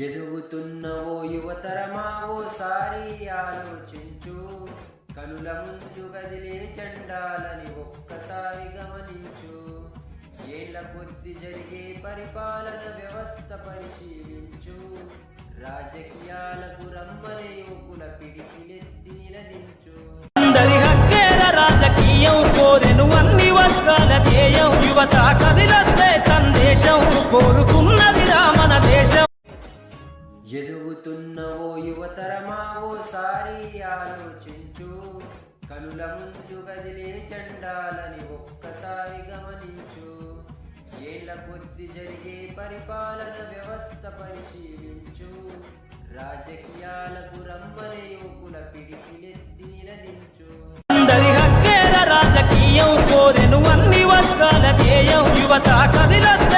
ఎదుగుతున్న ఓ యువతరమా ఓసారి ఆలోచించు, కనుల ముందు గదిలే చండాలని ఒక్కసారి గమనించు. ఏళ్ల కొద్ది జరిగే పరిపాలన వ్యవస్థ పరిశీలించు, రాజకీయాలకు రమ్మనే యువకుల పిడికిలెత్తి నిలదించు. అందరి హక్కేర రాజకీయం కోరెను అన్ని వర్గాల ధ్యేయం, యువత కదిలొస్తే సందేశం కోరుకున్నది మన దేశం. ఎదుగుతున్న ఓ యువతరమా ఓసారి ఆలోచించు, కనుల ముందు గదిలే చండాలని ఒక్కసారి గమనించు. ఏళ్ల కొద్ది జరిగే పరిపాలన వ్యవస్థ పరిశీలించు, రాజకీయాలకు రమ్మనే యువకుల పిడికిలెత్తి నిలదించు. అందరి హక్కేర రాజకీయం కోరెను అన్ని వర్గాల ధ్యేయం, యువత కదిలొస్తే